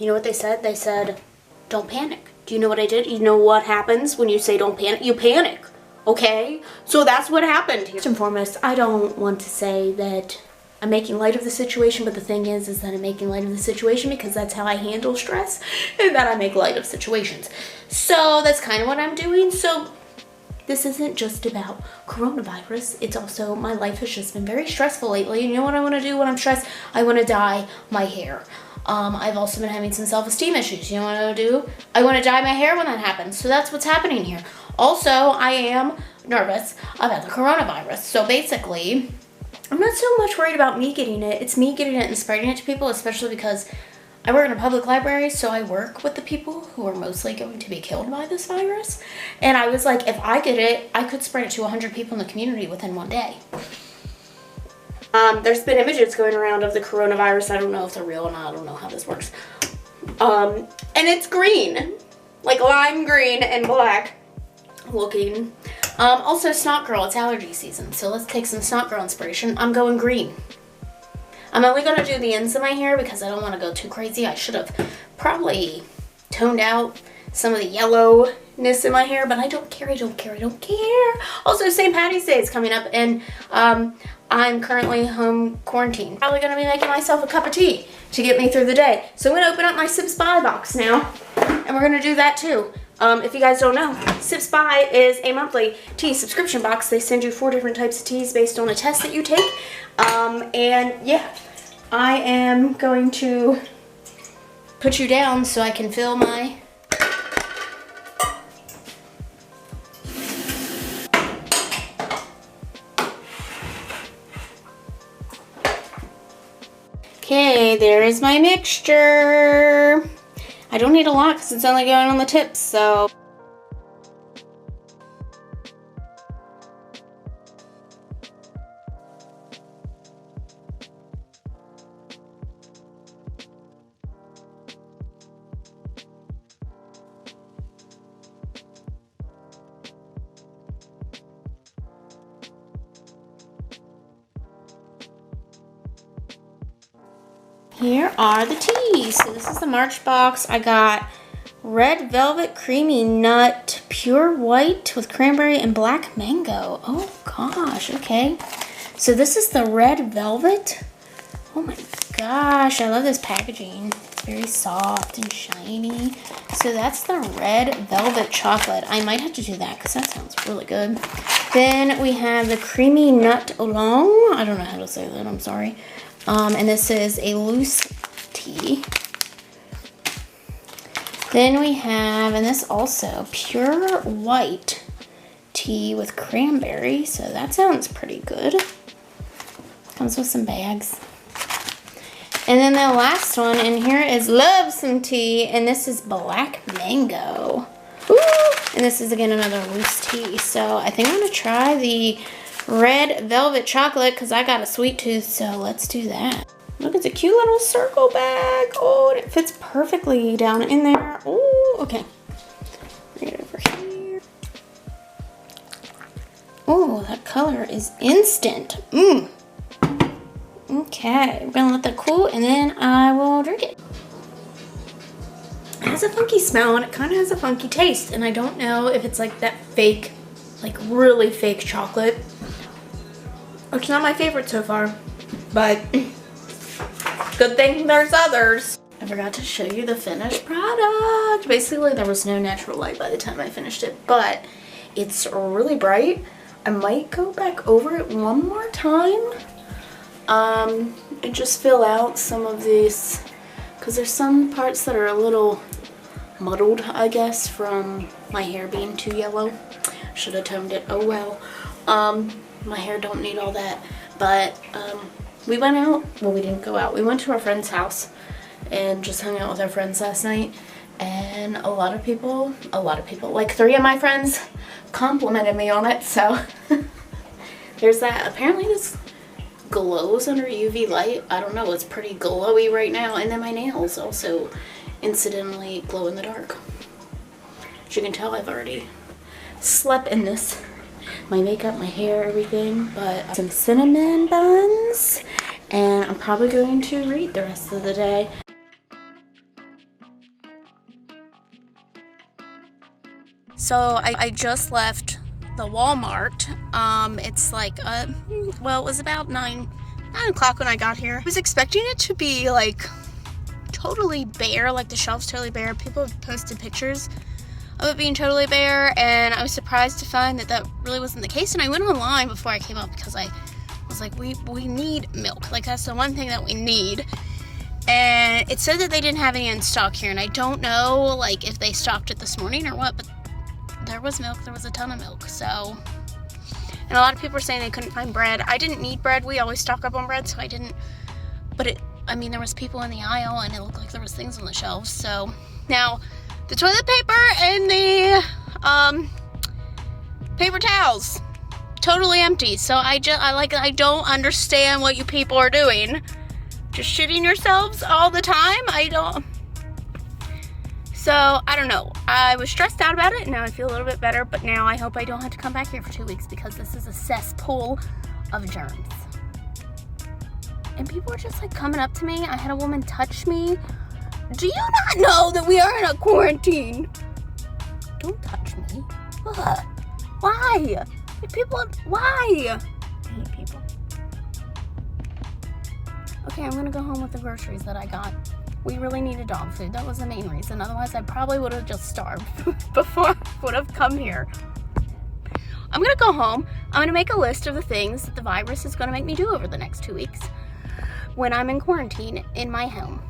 You know what they said? They said, don't panic. Do you know what I did? You know what happens when you say don't panic? You panic, okay? So that's what happened here. First and foremost, I don't want to say that I'm making light of the situation, but the thing is that I'm making light of the situation because that's how I handle stress, and that I make light of situations. So that's kind of what I'm doing. So this isn't just about coronavirus. It's also, my life has just been very stressful lately. You know what I want to do when I'm stressed? I want to dye my hair. I've also been having some self-esteem issues. You know what I want to do? I want to dye my hair when that happens. So that's what's happening here. Also, I am nervous about the coronavirus. So basically, I'm not so much worried about me getting it. It's me getting it and spreading it to people, especially because I work in a public library, so I work with the people who are mostly going to be killed by this virus. And I was like, if I get it, I could spread it to 100 people in the community within one day. There's been images going around of the coronavirus. I don't know if they're real or not. I don't know how this works. And it's green, like lime green and black looking. Also Snot Girl, it's allergy season. So let's take some Snot Girl inspiration. I'm going green. I'm only going to do the ends of my hair because I don't want to go too crazy. I should have probably toned out some of the yellowness in my hair, but I don't care, I don't care, I don't care. Also, St. Patty's Day is coming up, and I'm currently home quarantined. Probably going to be making myself a cup of tea to get me through the day. So I'm going to open up my Sips By box now, and we're going to do that too. If you guys don't know, Sips By is a monthly tea subscription box. They send you 4 different types of teas based on a test that you take. And yeah, I am going to put you down so I can fill my okay, there is my mixture. I don't need a lot because it's only going on the tips, so here are the teas. So this is the March box. I got Red Velvet Creamy Nut, Pure White with Cranberry and Black Mango. Oh gosh, okay. So this is the Red Velvet. Oh my gosh, I love this packaging. It's very soft and shiny. So that's the Red Velvet Chocolate. I might have to do that because that sounds really good. Then we have the Creamy Nut Oolong. I don't know how to say that, I'm sorry. And this is a loose tea. Then we have, and this also, Pure White tea with cranberry. So that sounds pretty good. Comes with some bags. And then the last one in here is Love Some Tea, and this is Black Mango. Ooh! And this is, again, another loose tea. So I think I'm going to try the Red Velvet Chocolate because I got a sweet tooth, so let's do that. Look, it's a cute little circle bag. Oh, and it fits perfectly down in there. Oh, okay. Bring it over here. Oh, that color is instant. Mmm. Okay, we're gonna let that cool and then I will drink it. It has a funky smell and it kind of has a funky taste, and I don't know if it's like that fake, like really fake chocolate. It's not my favorite so far, but good thing there's others. I forgot to show you the finished product. Basically, there was no natural light by the time I finished it, but it's really bright. I might go back over it one more time and just fill out some of these, because there's some parts that are a little muddled, I guess, from my hair being too yellow. Should have toned it. Oh well. My hair don't need all that, but we went out. Well, we didn't go out. We went to our friend's house and just hung out with our friends last night, and a lot of people, like 3 of my friends complimented me on it, so there's that. Apparently this glows under UV light. I don't know, it's pretty glowy right now, and then my nails also incidentally glow in the dark. As you can tell, I've already slept in this. My makeup, my hair, everything, but some cinnamon buns, and I'm probably going to read the rest of the day. So I just left the Walmart. It's like, well, it was about 9 o'clock when I got here. I was expecting it to be like totally bare, like the shelves totally bare. People have posted pictures of it being totally bare, and I was surprised to find that that really wasn't the case. And I went online before I came up because I was like, we need milk. Like, that's the one thing that we need. And it said that they didn't have any in stock here, and I don't know like if they stocked it this morning or what, but there was milk. There was a ton of milk. So, and a lot of people were saying they couldn't find bread. I didn't need bread. We always stock up on bread, so I didn't. But I mean, there was people in the aisle, and it looked like there was things on the shelves. So now the toilet paper and the paper towels totally empty. So I don't understand what you people are doing. Just shitting yourselves all the time. So I don't know. I was stressed out about it, and now I feel a little bit better, but now I hope I don't have to come back here for 2 weeks because this is a cesspool of germs. And people were just like coming up to me. I had a woman touch me. Do you not know that we are in a quarantine? Don't touch me. Ugh. Why? Why? I hate people. Okay, I'm gonna go home with the groceries that I got. We really needed dog food. That was the main reason. Otherwise, I probably would have just starved before I would have come here. I'm gonna go home. I'm gonna make a list of the things that the virus is gonna make me do over the next 2 weeks when I'm in quarantine in my home.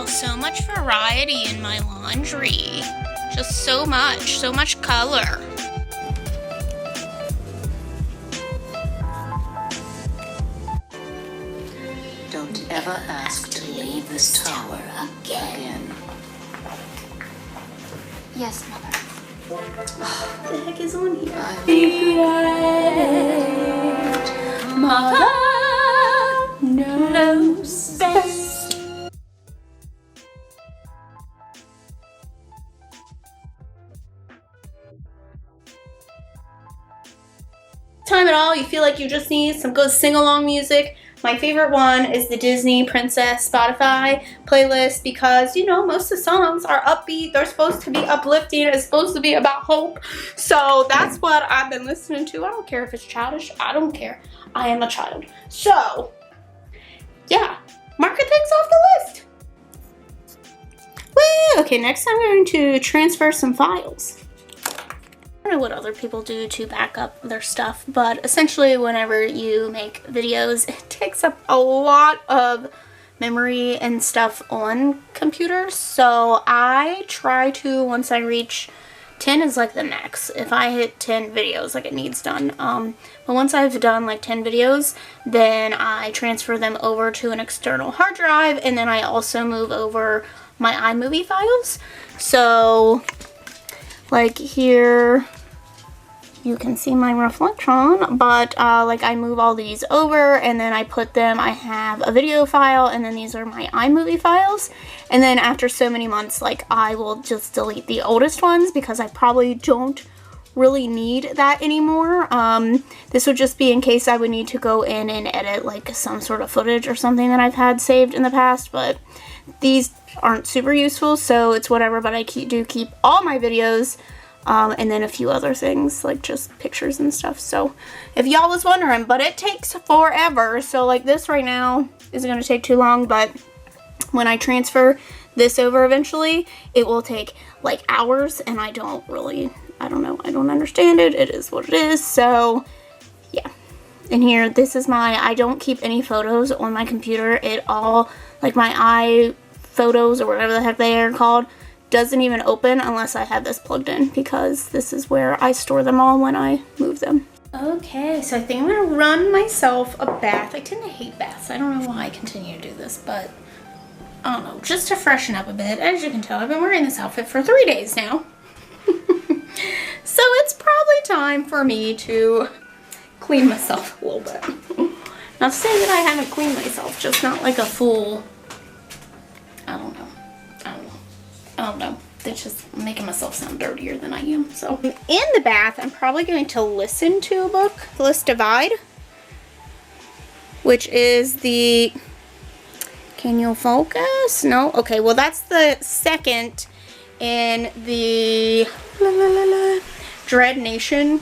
So much variety in my laundry. Just so much color. Don't ever ask to leave this tower again. Yes, Mother. What the heck is on here? Mother knows best. Time at all, you feel like you just need some good sing-along music. My favorite one is the Disney Princess Spotify playlist because, you know, most of the songs are upbeat. They're supposed to be uplifting. It's supposed to be about hope. So that's what I've been listening to. I don't care if it's childish. I don't care. I am a child. So, yeah, market things off the list. Woo! Okay, next I'm going to transfer some files. I don't know what other people do to back up their stuff, but essentially whenever you make videos, it takes up a lot of memory and stuff on computers. So I try to, once I reach 10 is like the max. If I hit 10 videos, like it needs done. But once I've done like 10 videos, then I transfer them over to an external hard drive, and then I also move over my iMovie files. So like here you can see my reflection, but like I move all these over and then I put them, I have a video file, and then these are my iMovie files, and then after so many months, like I will just delete the oldest ones because I probably don't really need that anymore. This would just be in case I would need to go in and edit like some sort of footage or something that I've had saved in the past, but these aren't super useful, so it's whatever. But I do keep all my videos, and then a few other things like just pictures and stuff. So if y'all was wondering, but it takes forever. So like this right now isn't going to take too long, but when I transfer this over eventually, it will take like hours, and I don't know, I don't understand it. It is what it is. So yeah. And here, this is I don't keep any photos on my computer. It all, like my iPhotos or whatever the heck they are called, doesn't even open unless I have this plugged in, because this is where I store them all when I move them. Okay, so I think I'm gonna run myself a bath. I tend to hate baths. I don't know why I continue to do this, but I don't know, just to freshen up a bit. As you can tell, I've been wearing this outfit for 3 days now. So it's probably time for me to clean myself a little bit. Not to say that I haven't cleaned myself, just not like a full, I don't know. It's just making myself sound dirtier than I am. So in the bath, I'm probably going to listen to a book, Let's Divide, which is the, can you focus? No? Okay, well that's the second in the Dread Nation.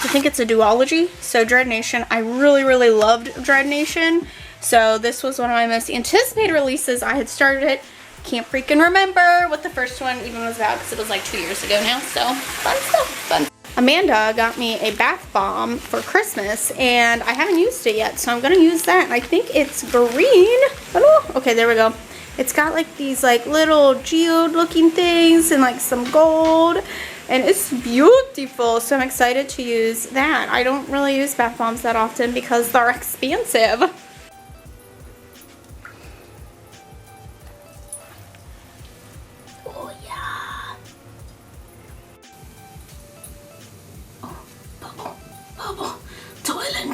I think it's a duology. So Dread Nation, I really, really loved Dread Nation. So this was one of my most anticipated releases. I had started it. Can't freaking remember what the first one even was about because it was like 2 years ago now. So fun stuff, fun. Amanda got me a bath bomb for Christmas and I haven't used it yet. So I'm going to use that. And I think it's green. Oh, okay, there we go. It's got like these like little geode looking things and like some gold. And it's beautiful. So I'm excited to use that. I don't really use bath bombs that often because they're expensive.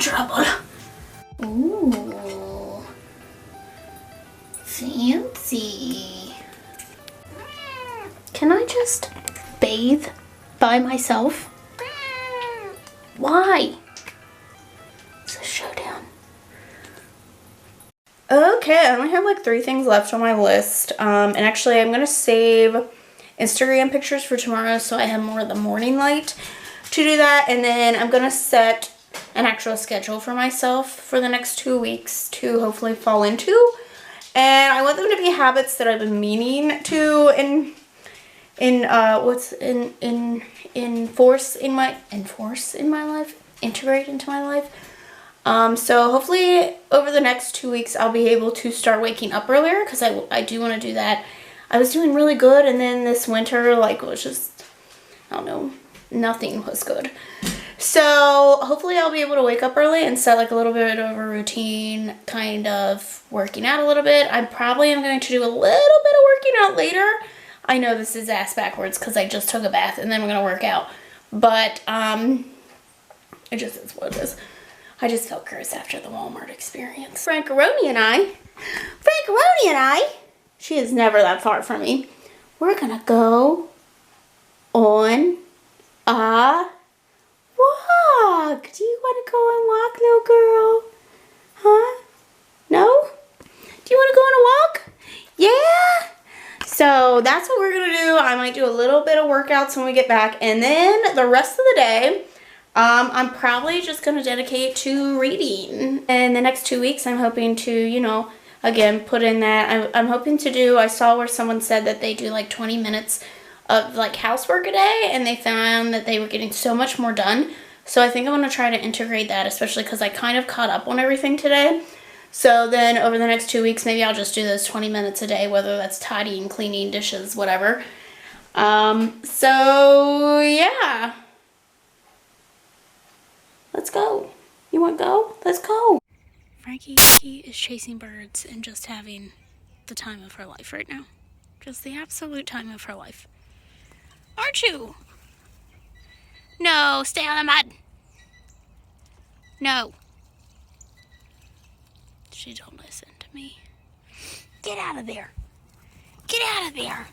Trouble. Ooh, fancy. Can I just bathe by myself? Why? It's a showdown. Okay, I only have like 3 things left on my list. And actually I'm gonna save Instagram pictures for tomorrow so I have more of the morning light to do that. And then I'm gonna set an actual schedule for myself for the next 2 weeks to hopefully fall into, and I want them to be habits that I've been meaning to enforce in my life, integrate into my life. So hopefully over the next 2 weeks I'll be able to start waking up earlier because I do want to do that. I was doing really good, and then this winter like was just, I don't know, nothing was good. So hopefully I'll be able to wake up early and set like a little bit of a routine, kind of working out a little bit. I probably am going to do a little bit of working out later. I know this is ass backwards because I just took a bath and then I'm going to work out. But it just is what it is. I just felt gross after the Walmart experience. Frankaroni and I, she is never that far from me. We're going to go on a walk. Do you want to go and walk, little girl? Huh? No? Do you want to go on a walk? Yeah? So that's what we're going to do. I might do a little bit of workouts when we get back. And then the rest of the day, I'm probably just going to dedicate to reading. And the next 2 weeks, I'm hoping to, you know, again, put in that. I'm hoping to do, I saw where someone said that they do like 20 minutes of like housework a day, and they found that they were getting so much more done. So I think I'm going to try to integrate that, especially because I kind of caught up on everything today. So then over the next 2 weeks, maybe I'll just do those 20 minutes a day, whether that's tidying, cleaning, dishes, whatever. So yeah. Let's go. You want to go? Let's go. Frankie is chasing birds and just having the time of her life right now. Just the absolute time of her life. Aren't you? No, stay on the mud. No. She don't listen to me. Get out of there. Get out of there.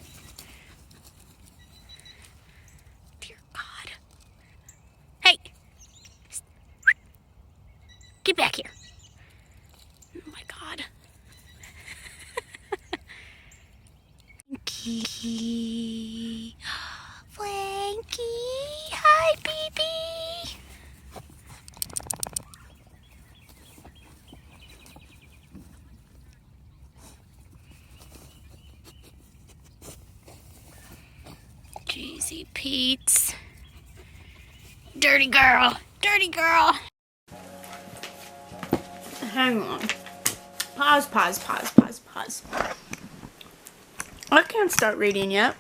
Dear God. Hey. Get back here. Oh my God. Frankie. Frankie. Hi, baby. Jeezy Pete's. Dirty girl. Dirty girl. Hang on. Pause. I can't start reading yet.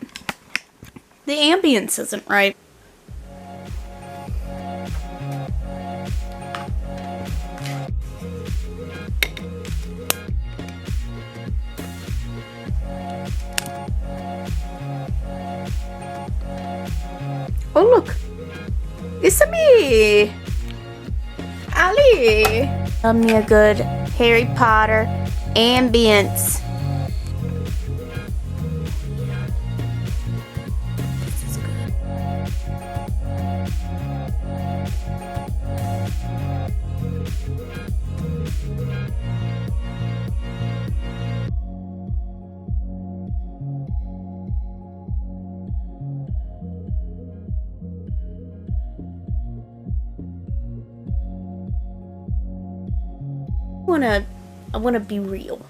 The ambience isn't right. Oh look, it's me. pretty. Love me a good Harry Potter ambience. I wanna be real.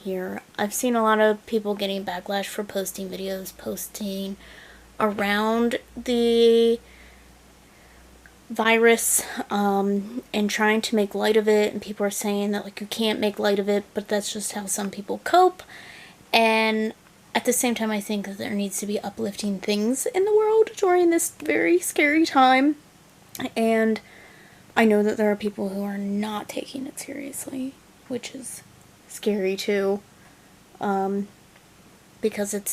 Here, I've seen a lot of people getting backlash for posting videos, posting around the virus, and trying to make light of it, and people are saying that like you can't make light of it, but that's just how some people cope. And at the same time, I think that there needs to be uplifting things in the world during this very scary time. And I know that there are people who are not taking it seriously, which is scary too. Because it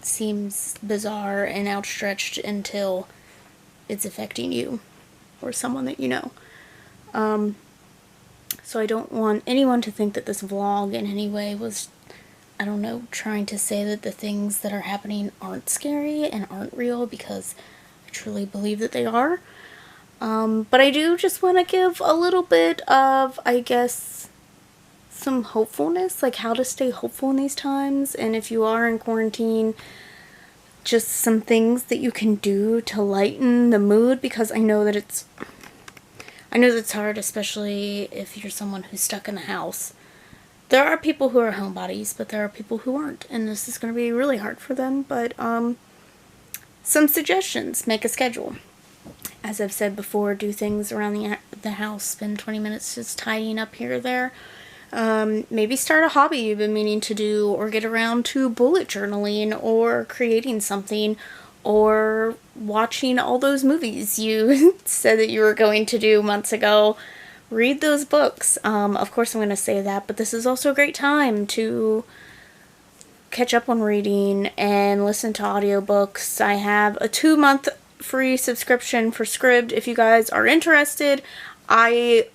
seems bizarre and outstretched until it's affecting you or someone that you know. So I don't want anyone to think that this vlog in any way was, I don't know, trying to say that the things that are happening aren't scary and aren't real, because I truly believe that they are. But I do just want to give a little bit of, I guess, some hopefulness, like how to stay hopeful in these times. And if you are in quarantine, just some things that you can do to lighten the mood, because I know that it's hard, especially if you're someone who's stuck in the house. There are people who are homebodies, but there are people who aren't, and this is going to be really hard for them. But some suggestions: make a schedule. As I've said before, do things around the house. Spend 20 minutes just tidying up here or there. Maybe start a hobby you've been meaning to do, or get around to bullet journaling, or creating something, or watching all those movies you said that you were going to do months ago. Read those books. Of course I'm going to say that, but this is also a great time to catch up on reading and listen to audiobooks. I have a 2-month free subscription for Scribd if you guys are interested. I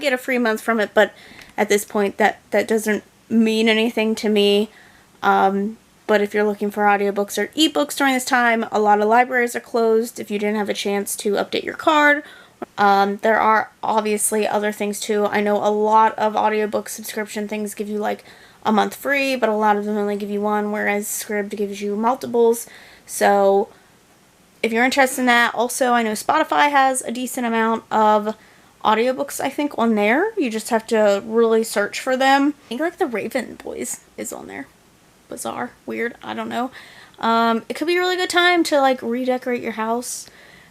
get a free month from it, but at this point that doesn't mean anything to me. But if you're looking for audiobooks or ebooks during this time, a lot of libraries are closed if you didn't have a chance to update your card. There are obviously other things too. I know a lot of audiobook subscription things give you like a month free, but a lot of them only give you one, whereas Scribd gives you multiples. So if you're interested in that, also I know Spotify has a decent amount of audiobooks, I think, on there. You just have to really search for them. I think like the Raven Boys is on there. Bizarre, weird, I don't know. It could be a really good time to like redecorate your house,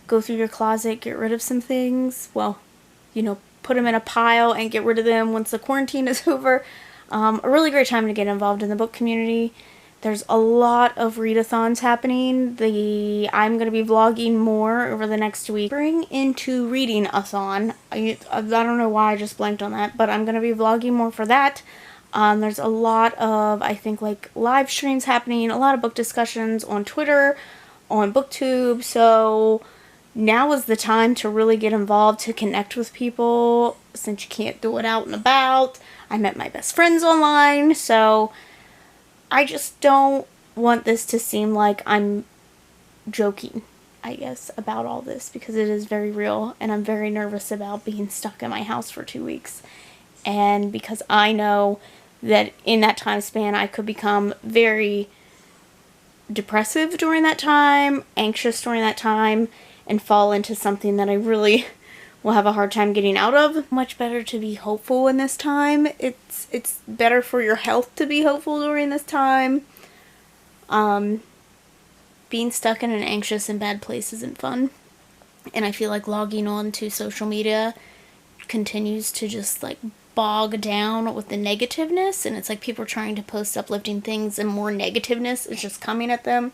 go through your closet, get rid of some things. Well, put them in a pile and get rid of them once the quarantine is over. A really great time to get involved in the book community. There's a lot of readathons happening. I'm going to be vlogging more over the next week. Bring into reading-a-thon. I don't know why I just blanked on that, but I'm going to be vlogging more for that. There's a lot of, I think, like live streams happening, a lot of book discussions on Twitter, on BookTube. So now is the time to really get involved, to connect with people, since you can't do it out and about. I met my best friends online, so I just don't want this to seem like I'm joking, I guess, about all this, because it is very real, and I'm very nervous about being stuck in my house for 2 weeks. And because I know that in that time span I could become very depressive during that time, anxious during that time, and fall into something that I really will have a hard time getting out of. Much better to be hopeful in this time. It's better for your health to be hopeful during this time. Being stuck in an anxious and bad place isn't fun. And I feel like logging on to social media continues to just like bog down with the negativeness, and it's like people are trying to post uplifting things and more negativeness is just coming at them.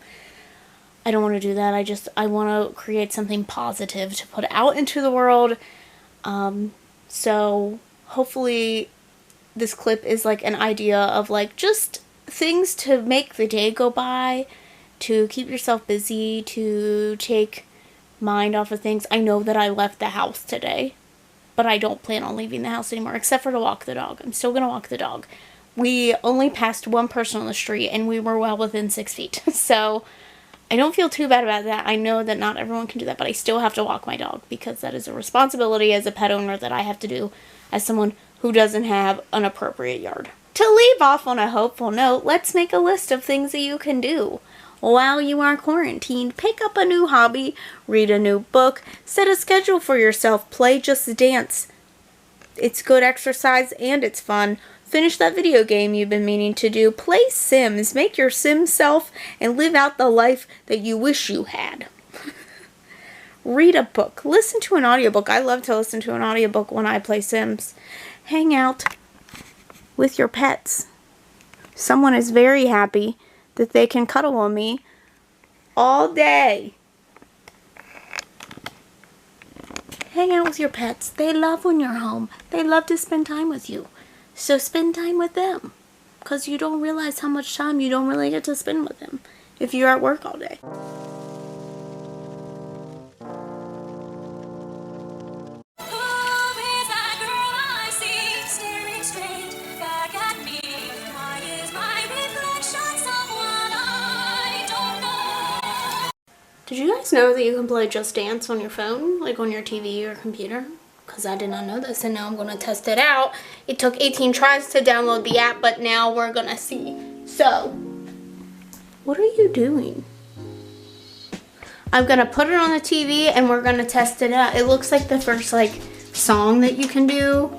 I don't want to do that. I want to create something positive to put out into the world. So hopefully this clip is like an idea of like just things to make the day go by to keep yourself busy, to take mind off of things. I know that I left the house today, but I don't plan on leaving the house anymore, except for to walk the dog. I'm still going to walk the dog. We only passed one person on the street, and we were well within 6 feet. So I don't feel too bad about that. I know that not everyone can do that, but I still have to walk my dog because that is a responsibility as a pet owner that I have to do as someone who doesn't have an appropriate yard. To leave off on a hopeful note, let's make a list of things that you can do while you are quarantined. Pick up a new hobby, read a new book, set a schedule for yourself, play Just Dance. It's good exercise and it's fun. Finish that video game you've been meaning to do. Play Sims. Make your Sim self and live out the life that you wish you had. Read a book. Listen to an audiobook. I love to listen to an audiobook when I play Sims. Hang out with your pets. Someone is very happy that they can cuddle on me all day. Hang out with your pets. They love when you're home. They love to spend time with you. So spend time with them, because you don't realize how much time you don't really get to spend with them if you're at work all day. Did you guys know that you can play Just Dance on your phone, like on your TV or computer? Because I did not know this, and now I'm going to test it out. It took 18 tries to download the app, but now we're going to see. So, what are you doing? I'm going to put it on the TV, and we're going to test it out. It looks like the first, song that you can do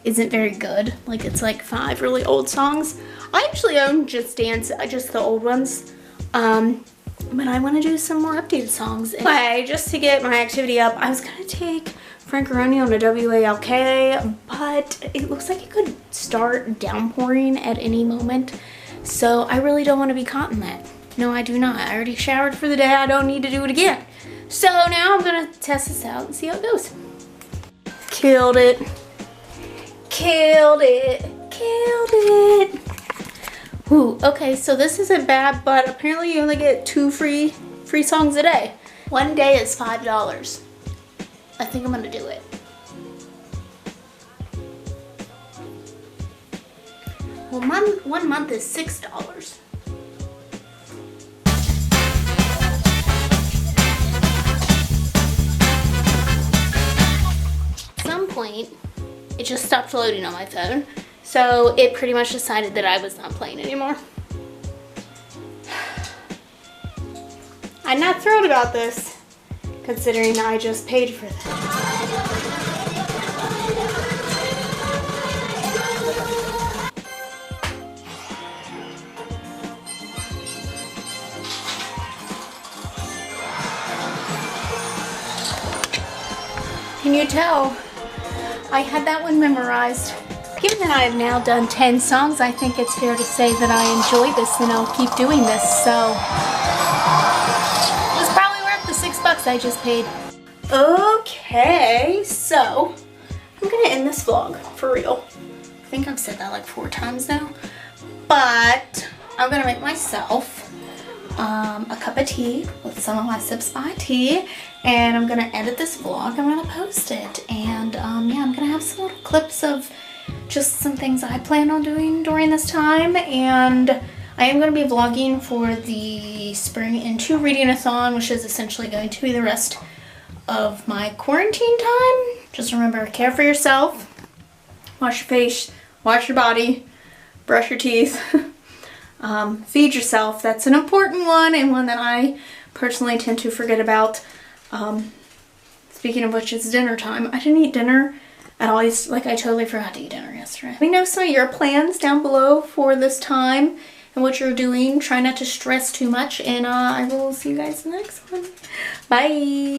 isn't very good. It's, 5 really old songs. I actually own Just Dance, just the old ones. But I want to do some more updated songs. Anyway, just to get my activity up, I was going to take Francaroni on a WALK, but it looks like it could start downpouring at any moment. So I really don't want to be caught in that. No, I do not. I already showered for the day. I don't need to do it again. So now I'm going to test this out and see how it goes. Killed it. Killed it. Killed it. Ooh, okay, so this isn't bad, but apparently you only get 2 free songs a day. One day is $5. I think I'm gonna do it. Well, 1 month is $6. At some point, it just stopped loading on my phone. So it pretty much decided that I was not playing anymore. I'm not thrilled about this, considering I just paid for that. Can you tell? I had that one memorized. Given that I have now done 10 songs, I think it's fair to say that I enjoy this and I'll keep doing this, so it's probably worth the $6 I just paid. Okay, so I'm gonna end this vlog, for real. I think I've said that like 4 times now, but I'm gonna make myself a cup of tea with some of my Sips by tea, and I'm gonna edit this vlog. I'm gonna post it, and yeah, I'm gonna have some little clips of just some things I plan on doing during this time, and I am going to be vlogging for the Spring Into Reading-a-thon, which is essentially going to be the rest of my quarantine time. Just remember, care for yourself, wash your face, wash your body, brush your teeth, feed yourself. That's an important one, and one that I personally tend to forget about. Speaking of which, it's dinner time. I didn't eat dinner at all. I totally forgot to eat dinner yesterday. Let me know some of your plans down below for this time and what you're doing. Try not to stress too much, and I will see you guys in the next one. Bye!